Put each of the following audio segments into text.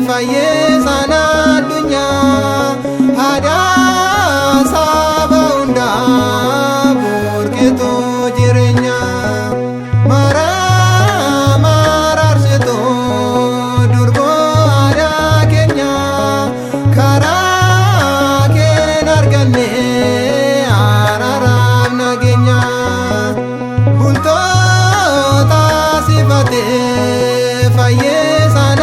Fayyisaan addunyaa haadha saba hundaa burqituu jireenyaa maraarsituu durboo aadaa keenyaa karaa keen arganne araaraaf nageenyaa bultoota sifatee fayyisaan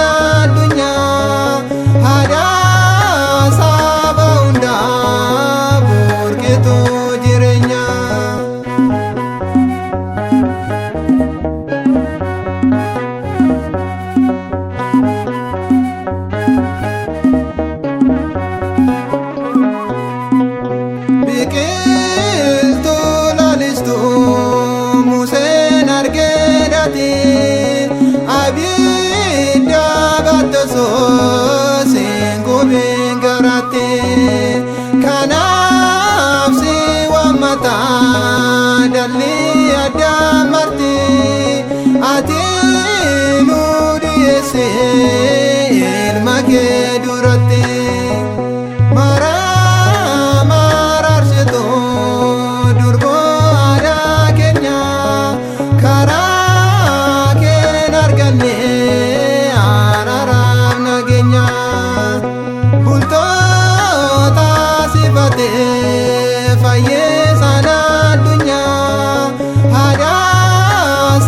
kanaaf si waammataa dalli adda marti ati nu dhiyeesse ilma kee duratti maraarsituu durboo aadaa keenyaa karaa keen arganne araaraaf nageenyaa bultoota fayyisaan addunyaa haadha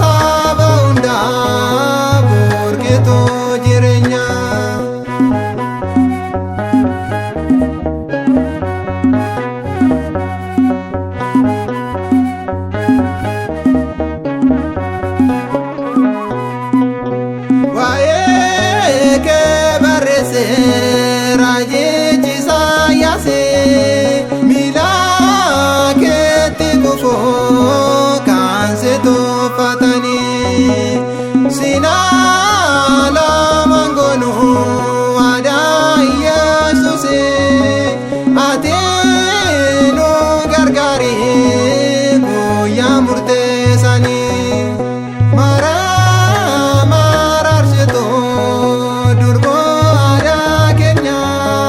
saba hundaa burqituu jireenyaa. Waa'ee kee barreessee raajichi Isaayyaasee kan se tuffatanii sinaa lamaan goonuu aadaa Yesuusee ati nu gargaari guyyaa murteessanii maraarsituu durboo aadaa keenyaa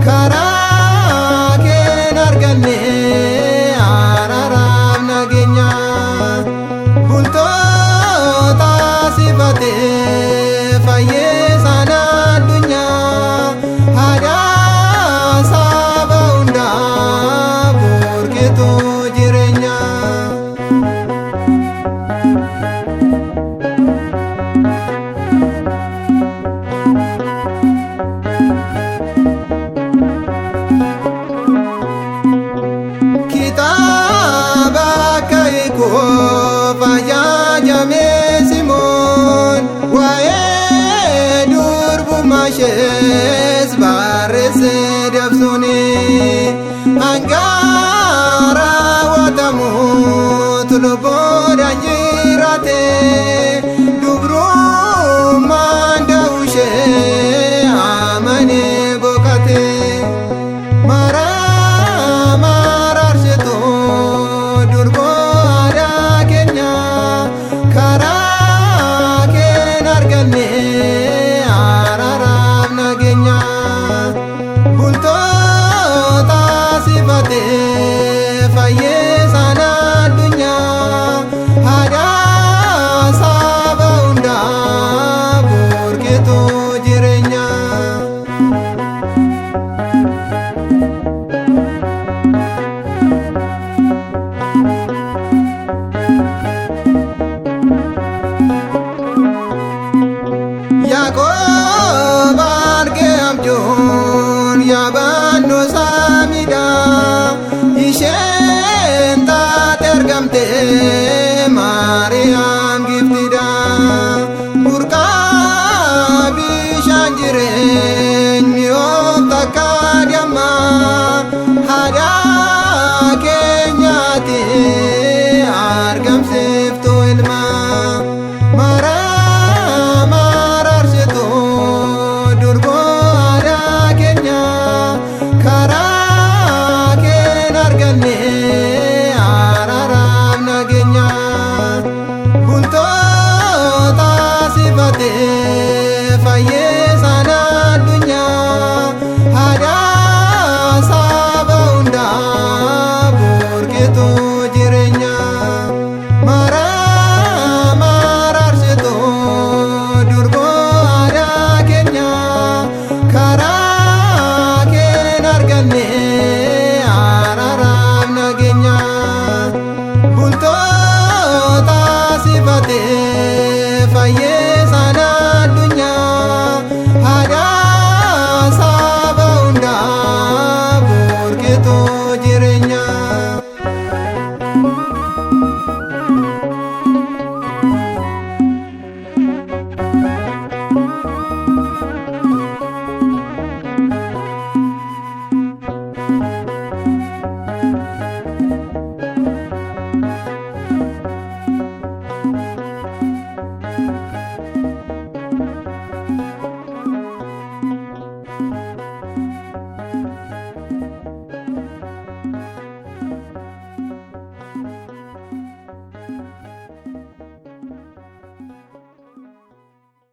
karaa keen arganne bultoota sifatee fayyisaan addunyaa haadha saba hundaa burqituu jireenyaa. Fayyadamee Simoon waa'ee durbummaa ishees barreessee dabsuuni hangaara watamuutu lubbuudhaan jiraate dubrummaan da'uu ishee amanee boqate maraarsituu durboo karaa keen arganne araaraaf nageenyaa bultoota sifatee fayyisaan addunyaa haadha saba hundaa burqituu jireenyaa. aadaa keenyaatti argamsiiftuu ilmaa mararsituu durboo aadaa keenya karaa keen arganne araaraaf nageenya bultoota sifatee fayyisaan addunyaa aadaa saba hundaa burqituu jireenya mararsituu durboo aadaa keenya karaa keen arganne araaraaf nageenya bultoota sifatee fayyisaan addunyaa aadaa saba hundaa burqituu jireenya.